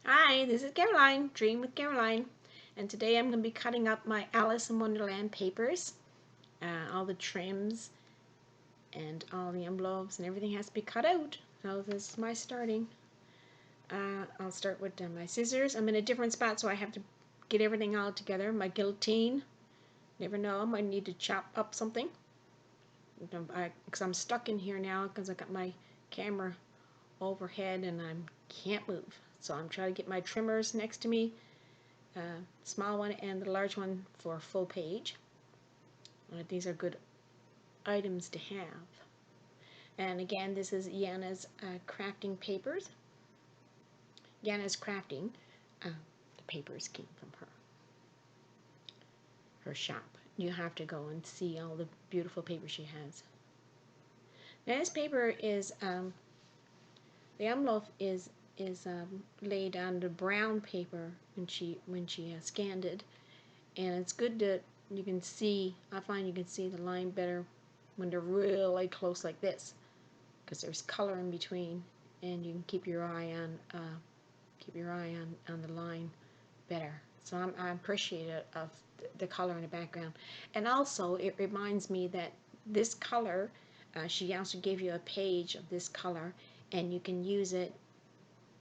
Hi, this is Caroline, Dream with Caroline, and today I'm going to be cutting up my Alice in Wonderland papers. All the trims and all the envelopes and everything has to be cut out. So this is my starting. I'll start with my scissors. I'm in a different spot, so I have to get everything all together. My guillotine. Never know, I might need to chop up something. Because I'm stuck in here now because I got my camera overhead and I can't move. So I'm trying to get my trimmers next to me. Small one and the large one for full page. These are good items to have. And again, this is Yana's crafting papers. Yana's crafting. The papers came from her shop. You have to go and see all the beautiful paper she has. Now this paper is the envelope is laid on the brown paper when she scanned it, and it's good to you can see. I find you can see the line better when they're really close like this, because there's color in between, and you can keep your eye on the line better. So I'm appreciative of the color in the background, and also it reminds me that this color. She also gave you a page of this color, and you can use it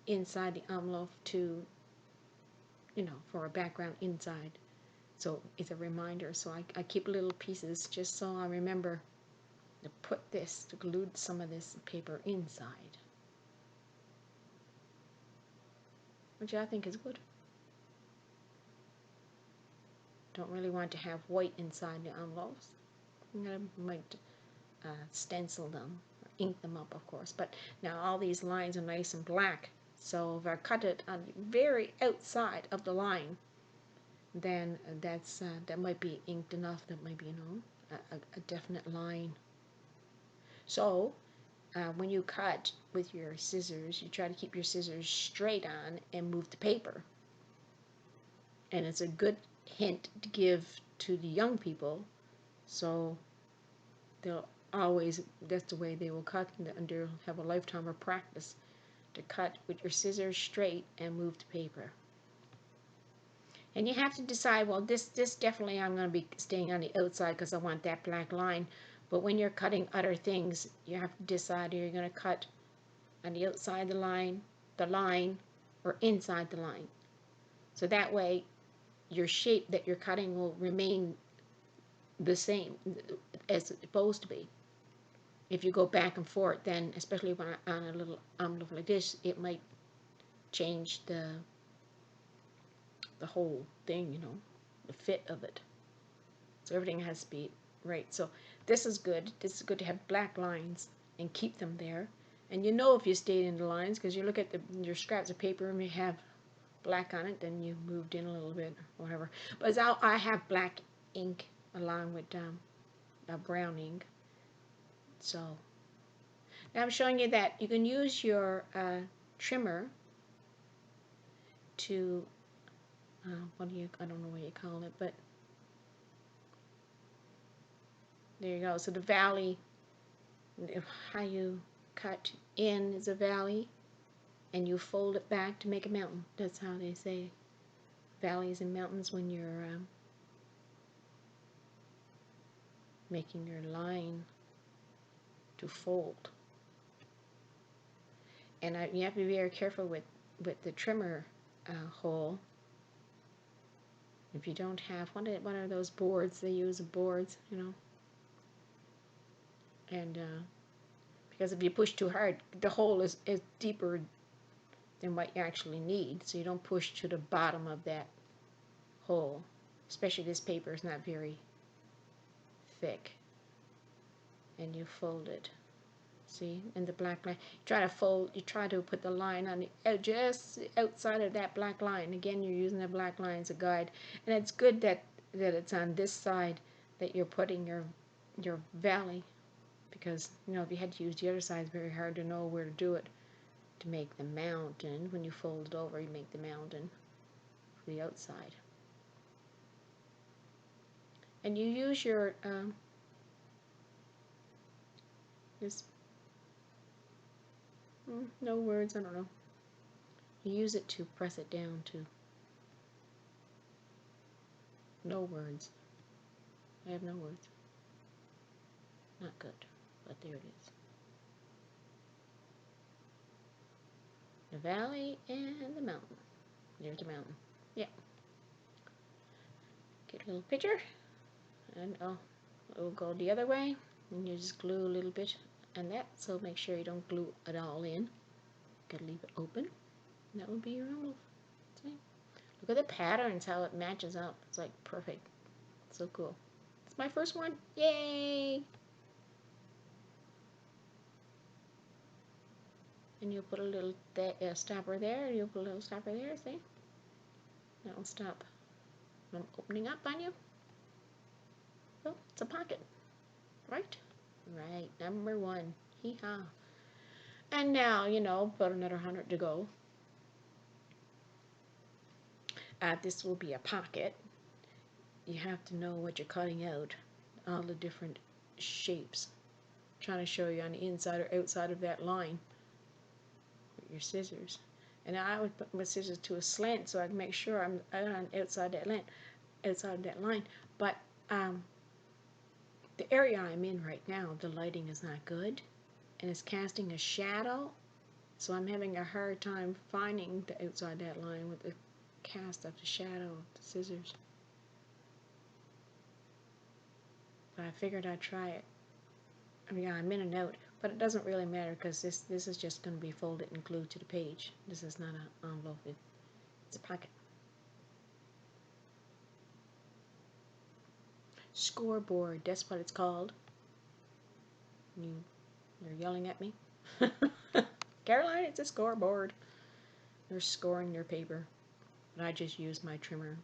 inside the envelope to, for a background inside. So it's a reminder. So I keep little pieces just so I remember to put this, to glue some of this paper inside, which I think is good. Don't really want to have white inside the envelopes. I'm going to might stencil them, or ink them up, of course. But now all these lines are nice and black. So if I cut it on the very outside of the line, then that might be inked enough. That might be, a definite line. So when you cut with your scissors, you try to keep your scissors straight on and move the paper. And it's a good hint to give to the young people, so they'll always, that's the way they will cut, and they'll have a lifetime of practice to cut with your scissors straight and move the paper. And you have to decide, well, this definitely I'm going to be staying on the outside because I want that black line. But when you're cutting other things, you have to decide if you're going to cut on the outside of the line, or inside the line. So that way, your shape that you're cutting will remain the same as it's supposed to be. If you go back and forth, then especially when on a little envelope like this, it might change the whole thing, the fit of it. So everything has to be right. So this is good. This is good to have black lines and keep them there. And if you stayed in the lines, because you look at your scraps of paper and you have black on it, then you moved in a little bit or whatever. But I have black ink along with brown ink. So now I'm showing you that you can use your trimmer to I don't know what you call it, but there you go. So the valley, how you cut in is a valley, and you fold it back to make a mountain. That's how they say valleys and mountains when you're making your line to fold. And you have to be very careful with the trimmer hole. If you don't have one of those boards, they use boards, and because if you push too hard, the hole is deeper than what you actually need, so you don't push to the bottom of that hole. Especially this paper is not very thick, and you fold it. See, in the black line, you try to put the line on the edge, just outside of that black line. Again, you're using the black line as a guide, and it's good that it's on this side that you're putting your valley, because if you had to use the other side, it's very hard to know where to do it to make the mountain. When you fold it over, you make the mountain for the outside, and you use your this no words, I don't know. use it to press it down too. No words. I have no words. Not good, but there it is. The valley and the mountain. There's the mountain. Yeah. Get a little picture, and it'll go the other way, and you just glue a little bit on that, so make sure you don't glue it all in. Gotta leave it open. And that will be your envelope. See? Look at the patterns, how it matches up. It's like perfect. So cool. It's my first one. Yay! And you'll put a little stopper there, and you'll put a little stopper there, see? That'll stop from opening up on you. So, it's a pocket. Right? Right. Number 1. Hee-haw. And now, about another 100 to go. This will be a pocket. You have to know what you're cutting out. All the different shapes. I'm trying to show you on the inside or outside of that line with your scissors. And I would put my scissors to a slant so I can make sure I'm on outside that line. But the area I'm in right now, the lighting is not good, and it's casting a shadow, so I'm having a hard time finding the outside that line with the cast of the shadow of the scissors. But I figured I'd try it. Yeah, I'm in and out, but it doesn't really matter because this is just going to be folded and glued to the page. This is not an envelope, it's a pocket. Scoreboard, that's what it's called. You're yelling at me? Caroline, it's a scoreboard. They're scoring their paper. But I just use my trimmer.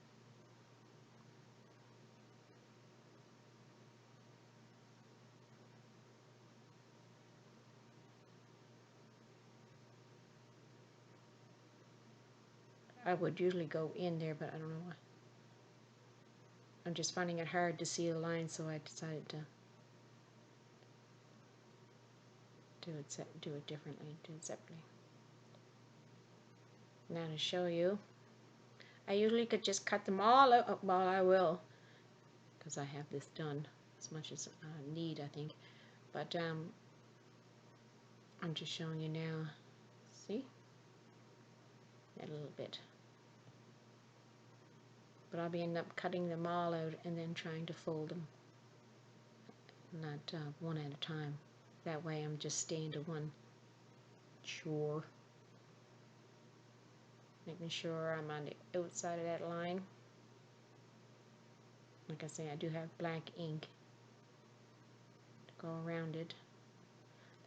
I would usually go in there, but I don't know why. I'm just finding it hard to see the line, so I decided to do it differently, do it separately. Now to show you, I usually could just cut them all out. Well, I will, because I have this done as much as I need, I think. But I'm just showing you now. See? A little bit. But I'll be end up cutting them all out and then trying to fold them, not one at a time. That way I'm just staying to one chore. Making sure I'm on the outside of that line. Like I say, I do have black ink to go around it.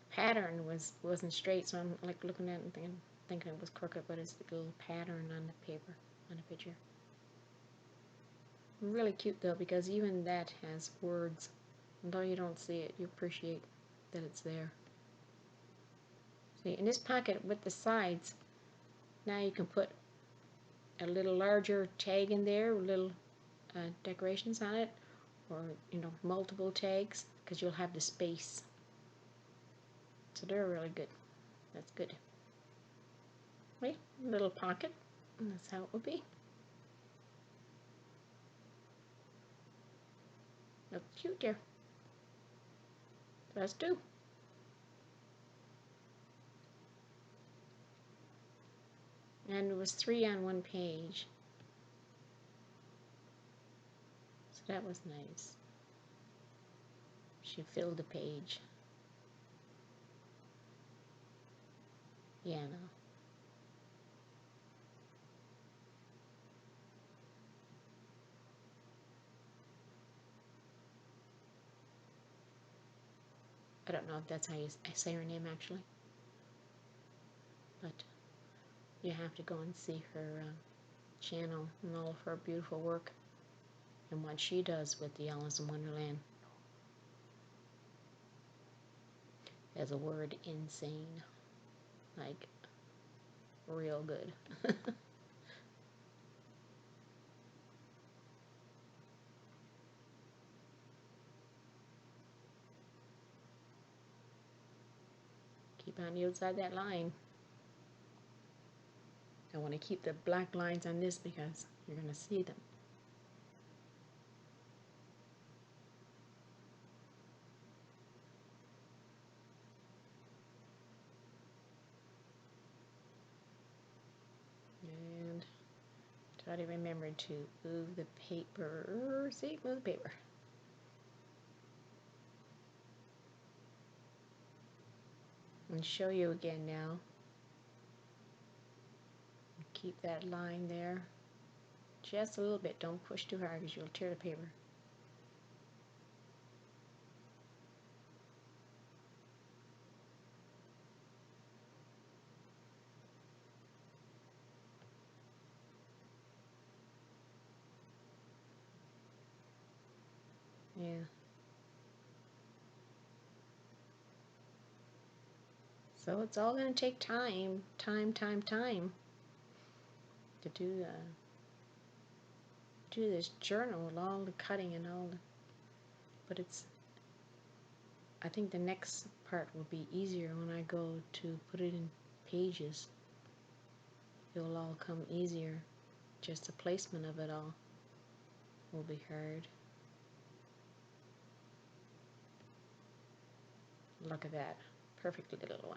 The pattern wasn't straight, so I'm like looking at it and thinking it was crooked, but it's the little pattern on the paper, on the picture. Really cute though, because even that has words. Although you don't see it, you appreciate that it's there. See, in this pocket with the sides, now you can put a little larger tag in there with little decorations on it, or multiple tags, because you'll have the space. So they're really good. That's good. Wait, little pocket, and that's how it will be. Looks cute there. Let's do. And it was 3 on one page. So that was nice. She filled the page. Yeah, no. I don't know if that's how you say her name actually. But you have to go and see her channel and all of her beautiful work and what she does with the Alice in Wonderland. As a word, insane. Like, real good. Keep on the outside that line. I want to keep the black lines on this because you're going to see them. And try to remember to move the paper. See, move the paper. And show you again now. Keep that line there. Just a little bit. Don't push too hard because you'll tear the paper. Yeah. So it's all going to take time to do this journal with all the cutting and all the, but I think the next part will be easier when I go to put it in pages. It'll all come easier. Just the placement of it all will be hard. Look at that. Perfect little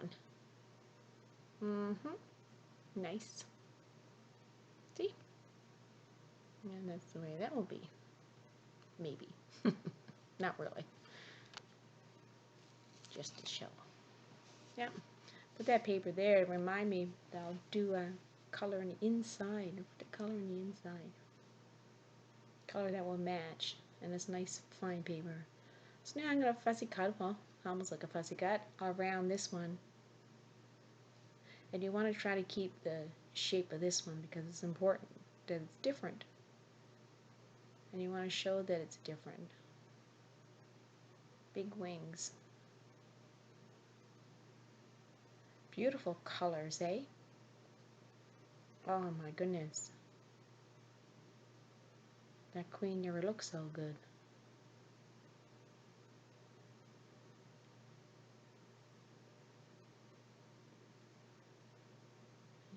one. Nice. See? And that's the way that will be. Maybe. Not really. Just to show. Yeah. Put that paper there to remind me that I'll do a color on the inside. Put the color on the inside. Color that will match. And it's nice fine paper. So now I'm going to fussy cut, well, almost like a fussy cut, around this one. And you want to try to keep the shape of this one because it's important that it's different. And you want to show that it's different. Big wings. Beautiful colors, eh? Oh my goodness. That queen never looked so good.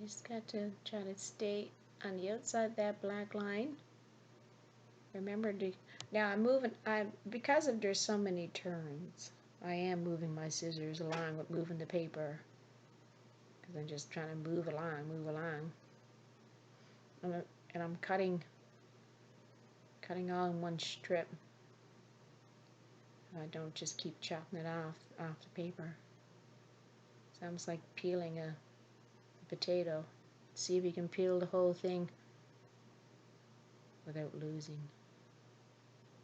You just got to try to stay on the outside of that black line. Remember to, now I'm moving, because of there's so many turns, I am moving my scissors along with moving the paper. Because I'm just trying to move along. And I'm cutting all in one strip. I don't just keep chopping it off the paper. It's almost like peeling a potato. See if you can peel the whole thing without losing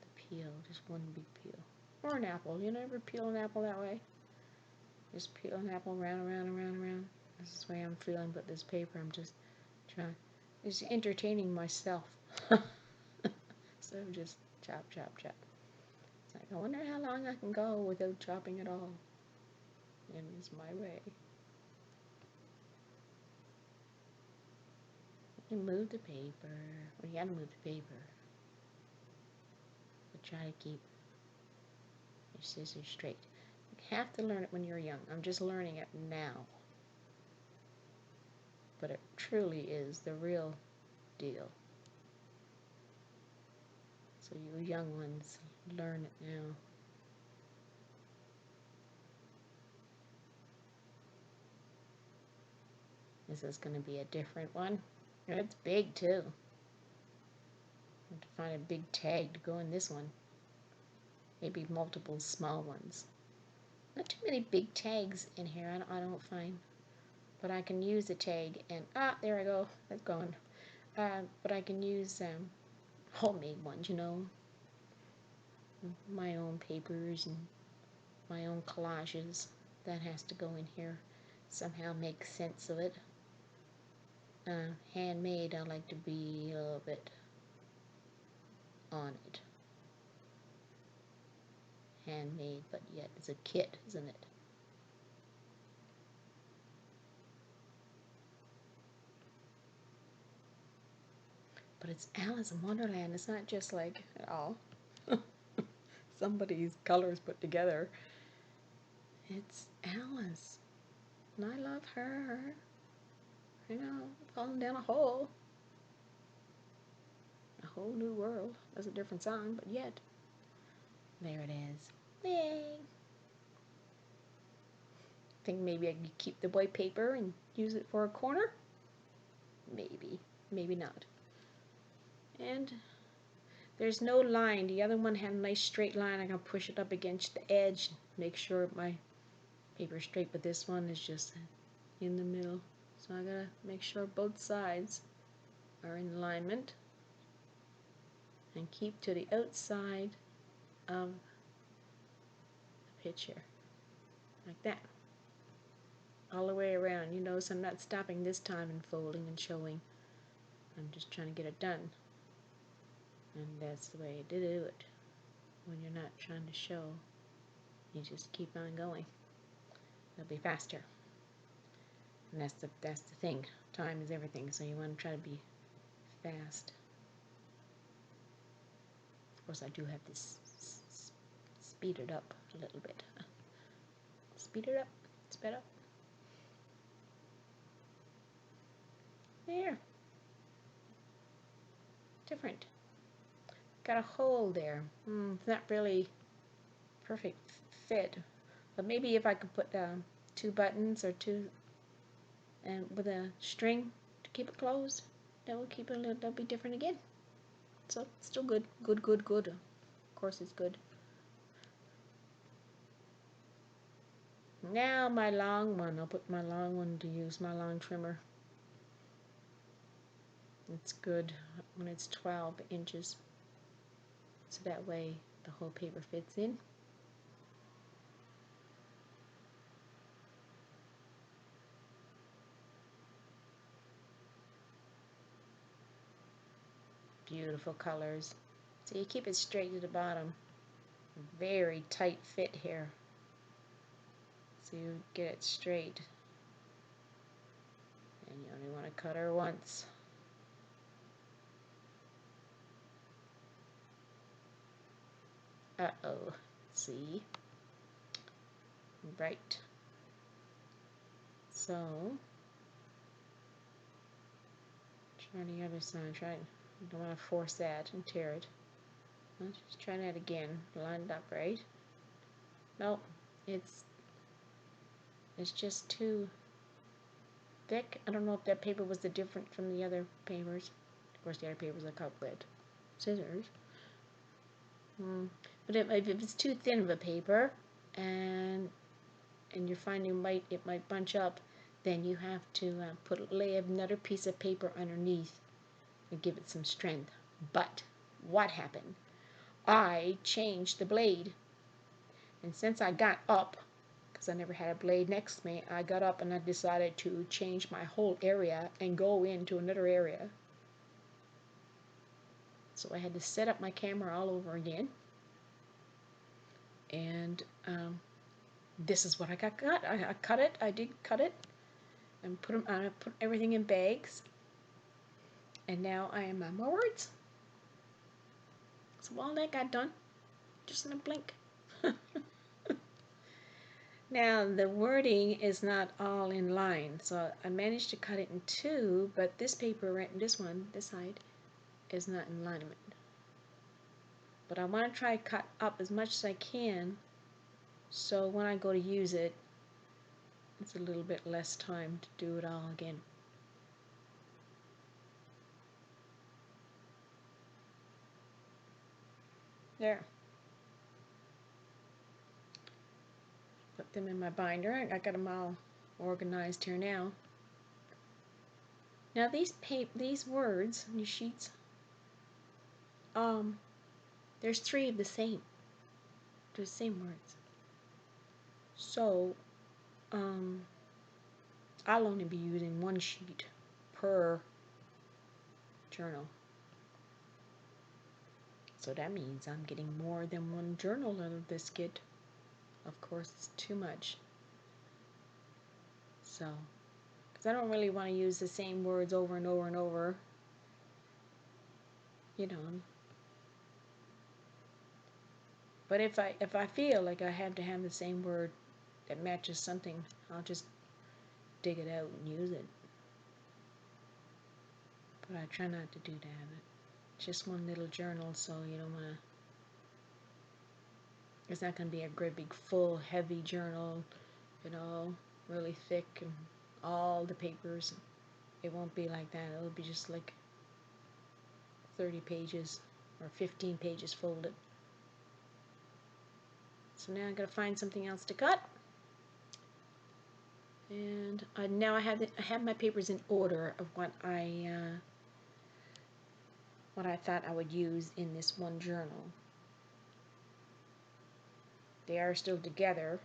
the peel. Just one big peel. Or an apple. You never peel an apple that way. Just peel an apple around. This is the way I'm feeling with this paper. I'm just trying. It's entertaining myself. So just chop. It's like, I wonder how long I can go without chopping at all. And it's my way. You move the paper. Well, you gotta move the paper. But try to keep your scissors straight. You have to learn it when you're young. I'm just learning it now. But it truly is the real deal. So you young ones, learn it now. This is going to be a different one. And it's big too. I have to find a big tag to go in this one. Maybe multiple small ones. Not too many big tags in here, I don't find. But I can use the tag and, there I go. That's gone. But I can use homemade ones, you know. My own papers and my own collages. That has to go in here. Somehow make sense of it. Handmade, I like to be a little bit on it. Handmade, but yet it's a kit, isn't it? But it's Alice in Wonderland. It's not just like, somebody's colors put together. It's Alice. And I love her. You know, falling down a whole new world. That's a different song, but yet, there it is. Yay! Think maybe I could keep the white paper and use it for a corner? Maybe, maybe not. And there's no line. The other one had a nice straight line. I can push it up against the edge, make sure my paper is straight, but this one is just in the middle. So I gotta make sure both sides are in alignment and keep to the outside of the picture, like that. All the way around. You notice I'm not stopping this time and folding and showing. I'm just trying to get it done. And that's the way to do it. When you're not trying to show, you just keep on going. It'll be faster. And that's the thing. Time is everything, so you want to try to be fast. Of course, I do have to speed it up a little bit. Speed it up. Speed up. There. Different. Got a hole there. It's not really perfect fit. But maybe if I could put 2 buttons or 2 and with a string to keep it closed, that will keep it a little, that'll be different again. So still good. Good, good, good. Of course it's good. Now my long one. I'll put my long one to use my long trimmer. It's good when it's 12 inches. So that way the whole paper fits in. Beautiful colors. So you keep it straight to the bottom. Very tight fit here. So you get it straight. And you only want to cut her once. Uh-oh. See? Right. So, try the other side. Try it. You don't want to force that and tear it. Just try that again. Lined up, right? Nope. It's just too thick. I don't know if that paper was the different from the other papers. Of course, the other papers I cut with scissors. But if it's too thin of a paper, and you find it might bunch up, then you have to lay another piece of paper underneath and give it some strength. But what happened? I changed the blade, and since I got up, because I never had a blade next to me, I got up and I decided to change my whole area and go into another area. So I had to set up my camera all over again. And this is what I got cut. I cut it. I did cut it and put everything in bags. And now I am on my words. So all that got done just in a blink. Now the wording is not all in line, so I managed to cut it in 2, but this paper, this side, is not in alignment. But I want to try to cut up as much as I can, so when I go to use it, it's a little bit less time to do it all again. There. Put them in my binder. I got them all organized here now. Now these words, these sheets, there's 3 of the same. They're the same words. So, I'll only be using 1 sheet per journal. So that means I'm getting more than 1 journal out of this kit. Of course, it's too much. So, because I don't really want to use the same words over and over and over. You know. But if I feel like I have to have the same word that matches something, I'll just dig it out and use it. but I try not to do that. It's just one little journal, so you don't want to, it's not going to be a great big full heavy journal, you know, really thick and all the papers. It won't be like that. It'll be just like 30 pages or 15 pages folded. So now I'm going to find something else to cut. And now I have my papers in order of what I thought I would use in this one journal. They are still together,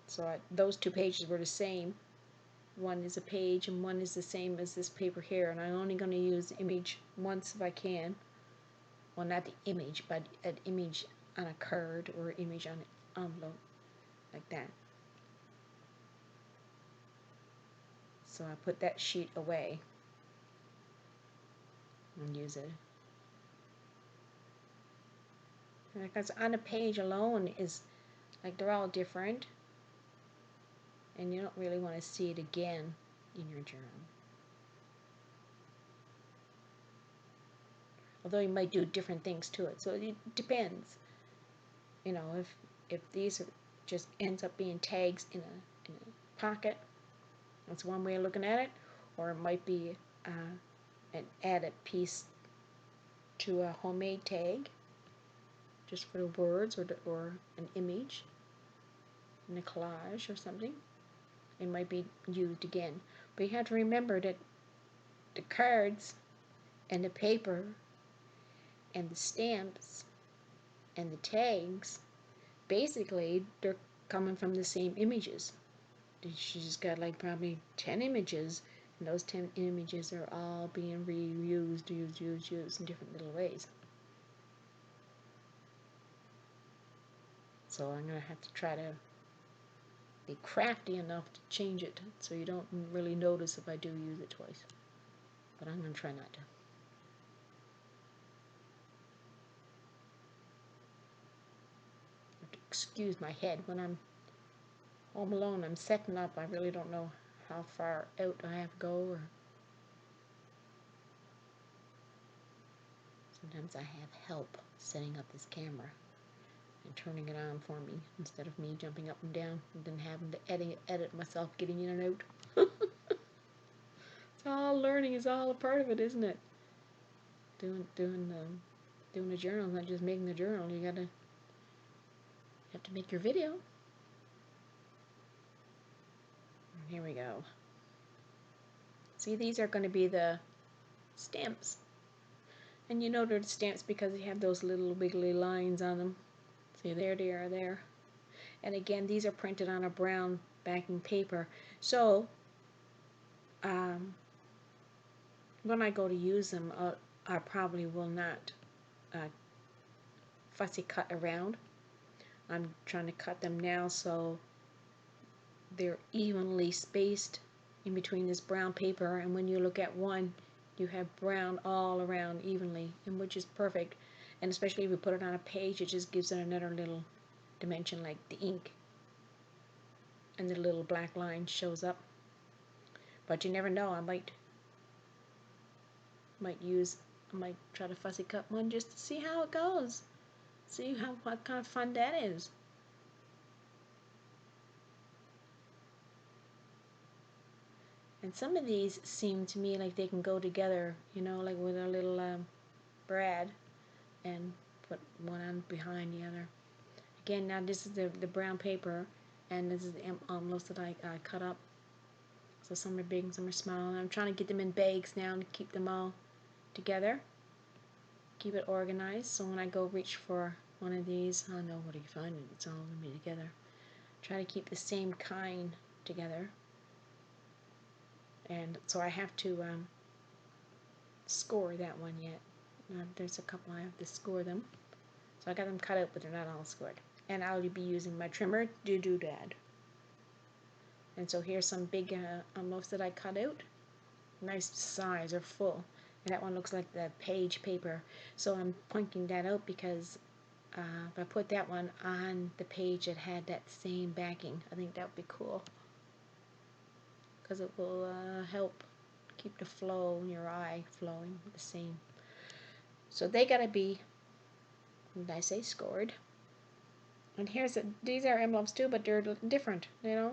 so those two pages were the same. One is a page and one is the same as this paper here, and I'm only going to use the image once if I can. Well, not the image, but an image on a card or an image on an envelope, like that. So I put that sheet away and use it. Because on a page alone is like they're all different, and you don't really want to see it again in your journal. Although you might do different things to it, so it depends. You know, if these are just ends up being tags in a pocket, that's one way of looking at it, or it might be an added piece to a homemade tag, just for the words or an image in a collage or something. It might be used again, but you have to remember that the cards and the paper and the stamps and the tags, basically they're coming from the same images. She's got like probably 10 images, and those 10 images are all being reused, used in different little ways. So I'm going to have to try to be crafty enough to change it so you don't really notice if I do use it twice. But I'm going to try not to. Excuse my head. When I'm home alone, I'm setting up. I really don't know how far out I have to go, or sometimes I have help setting up this camera and turning it on for me instead of me jumping up and down and then having to edit myself getting in and out. It's all learning. Is all a part of it, isn't it? Doing a journal, not just making a journal. You have to make your video. Here we go. See, these are going to be the stamps. And you know they're the stamps because they have those little wiggly lines on them. See, there they are there. And again, these are printed on a brown backing paper. So, when I go to use them, I probably will not fussy cut around. I'm trying to cut them now so they're evenly spaced in between this brown paper, and when you look at one, you have brown all around evenly, and which is perfect. And especially if you put it on a page, it just gives it another little dimension, like the ink and the little black line shows up. But you never know, I might try to fussy cut one just to see how it goes, see what kind of fun that is. And some of these seem to me like they can go together, you know, like with a little brad, and put one on behind the other. Again, now this is the brown paper, and this is the envelopes that I cut up. So some are big and some are small, and I'm trying to get them in bags now to keep them all together, keep it organized, so when I go reach for one of these, I know what you find, it's all going to be together. Try to keep the same kind together. And so I have to score that one yet. There's a couple I have to score them. So I got them cut out, but they're not all scored. And I'll be using my trimmer to do that. And so here's some big envelopes that I cut out. Nice size, or full. And that one looks like the page paper. So I'm pointing that out because if I put that one on the page that had that same backing, I think that would be cool. Because it will help keep the flow in your eye flowing the same. So they gotta be, what did I say, scored. And these are envelopes too, but they're different, you know.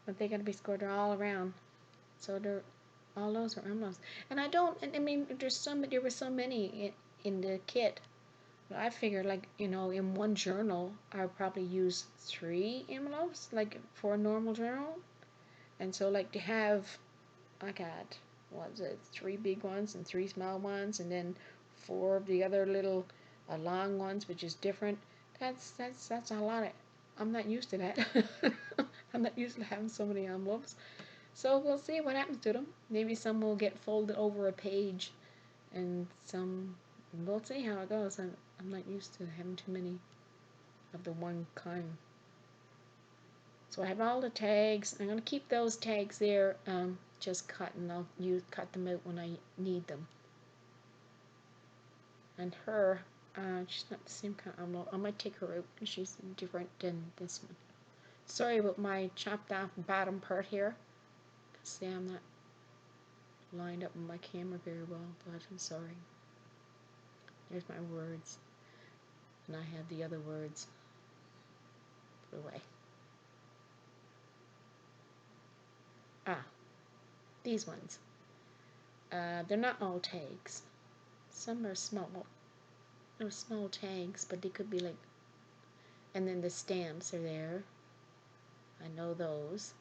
But they gotta be scored all around. So all those are envelopes. And I mean, there were so many in the kit. I figured, like, you know, in one journal, I would probably use 3 envelopes, like for a normal journal. And so, like, to have, I got, what was it, 3 big ones and 3 small ones, and then 4 of the other little long ones, which is different. That's a lot of, I'm not used to that. I'm not used to having so many envelopes. So we'll see what happens to them. Maybe some will get folded over a page, and some, we'll see how it goes. I'm not used to having too many of the one kind. So I have all the tags. I'm going to keep those tags there, just cut, and I'll cut them out when I need them. And her, she's not the same kind of envelope. I might take her out because she's different than this one. Sorry about my chopped off bottom part here. See, I'm not lined up with my camera very well, but I'm sorry. There's my words. And I have the other words put away. These ones. They're not all tags. Some are small. They're small tags, but they could be like, and then the stamps are there. I know those.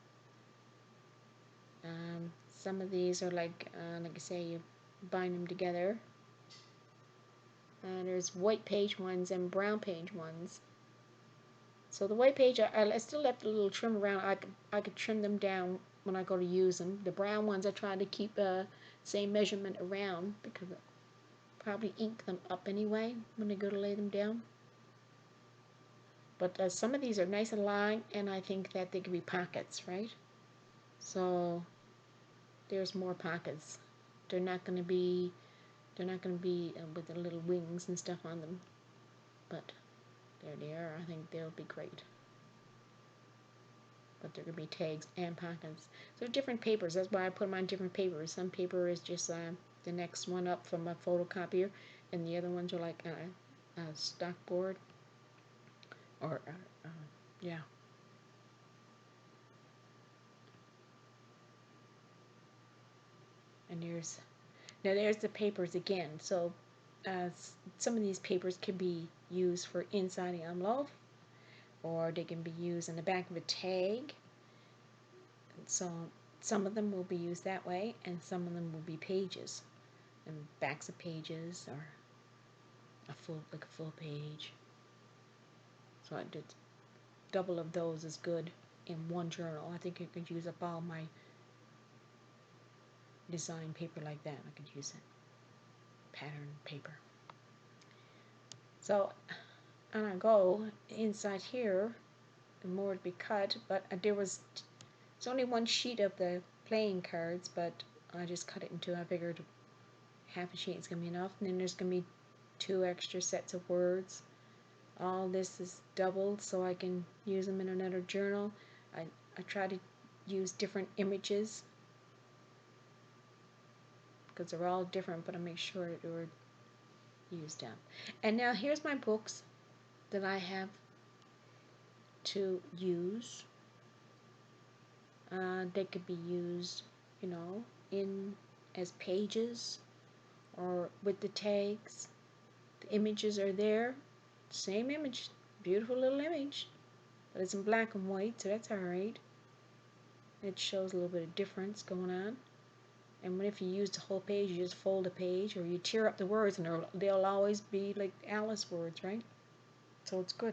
Some of these are like I say, you bind them together. There's white page ones and brown page ones. So the white page, I still left a little trim around. I could trim them down when I go to use them. The brown ones I try to keep same measurement around, because I probably ink them up anyway when I go to lay them down. But some of these are nice and long, and I think that they could be pockets, right? So there's more pockets. They're not going to be with the little wings and stuff on them, but there they are. I think they'll be great. But they're going to be tags and pockets. So different papers. That's why I put them on different papers. Some paper is just the next one up from a photocopier, and the other ones are like a stock board. Or yeah. And there's the papers again. So some of these papers can be used for inside the envelope, or they can be used in the back of a tag. So some of them will be used that way, and some of them will be pages, and backs of pages, or a full page. So I did double of those is good in one journal. I think I could use up all my design paper like that. I could use it, pattern paper. So and I go inside here, and more to be cut, but it's only one sheet of the playing cards, but I just cut it into, I figured half a sheet is going to be enough, and then there's going to be 2 extra sets of words. All this is doubled so I can use them in another journal. I try to use different images because they're all different, but I make sure that they're used up. And now here's my books that I have to use. They could be used, you know, as pages or with the tags. The images are there. Same image. Beautiful little image. But it's in black and white, so that's alright. It shows a little bit of difference going on. And if you use the whole page, you just fold a page, or you tear up the words, and they'll always be like Alice words, right? So it's good.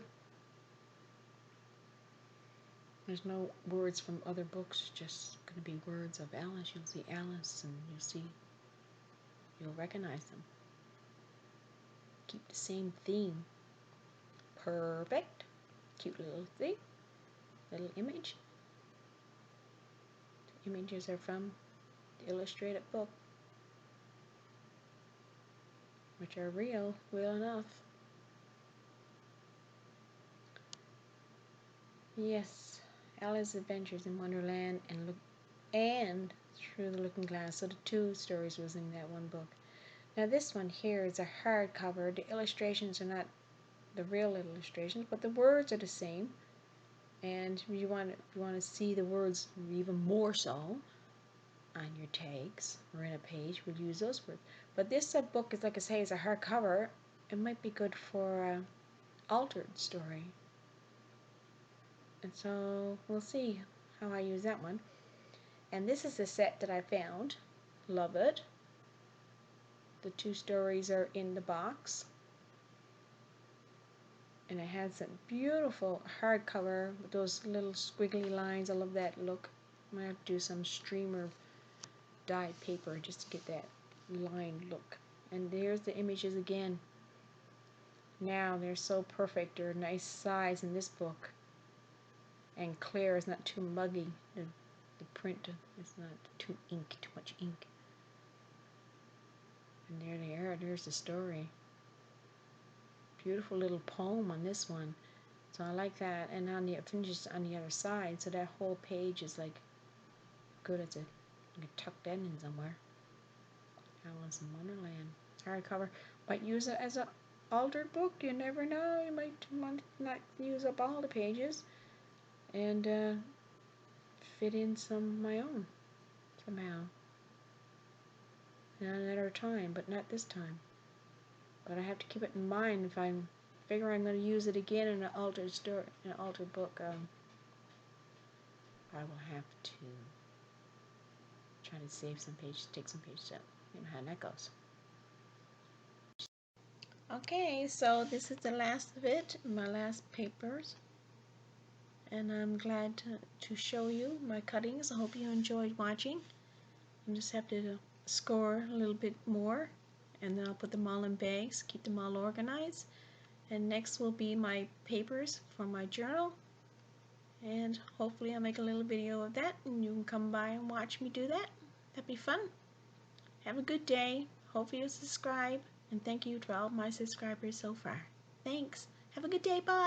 There's no words from other books, just going to be words of Alice. You'll see Alice, and you'll recognize them. Keep the same theme. Perfect. Cute little thing. Little image. The images are from the illustrated book, which are real enough. Yes, Alice's Adventures in Wonderland, and Through the Looking Glass. So the two stories was in that one book. Now this one here is a hardcover. The illustrations are not the real illustrations, but the words are the same. And if you want to see the words even more so on your tags or in a page, we'll use those words. But this book is, like I say, is a hardcover. It might be good for an altered story. And so we'll see how I use that one. And this is the set that I found. Love it. The two stories are in the box. And it has that beautiful hardcover with those little squiggly lines. I love that look. I'm going to have to do some streamer dyed paper just to get that line look. And there's the images again. Now they're so perfect. They're a nice size in this book. And clear, it's not too muggy. The print is not too much ink. And there they are. There's the story. Beautiful little poem on this one. So I like that. And on the finishes on the other side, so that whole page is like good as a, you can tuck that in somewhere. Alice in Wonderland. Hardcover. Might use it as an altered book. You never know. You might not use up all the pages. And fit in some of my own somehow. Another time, but not this time. But I have to keep it in mind if I figure I'm going to use it again in an altered story, in an altered book. I will have to try to save some pages, take some pages out. You know how that goes. Okay, so this is the last of it, my last papers. And I'm glad to show you my cuttings. I hope you enjoyed watching. I just have to score a little bit more, and then I'll put them all in bags, keep them all organized. And next will be my papers for my journal, and hopefully I'll make a little video of that, and you can come by and watch me do that. That'd be fun. Have a good day. Hopefully you'll subscribe, and thank you to all my subscribers so far. Thanks. Have a good day. Bye.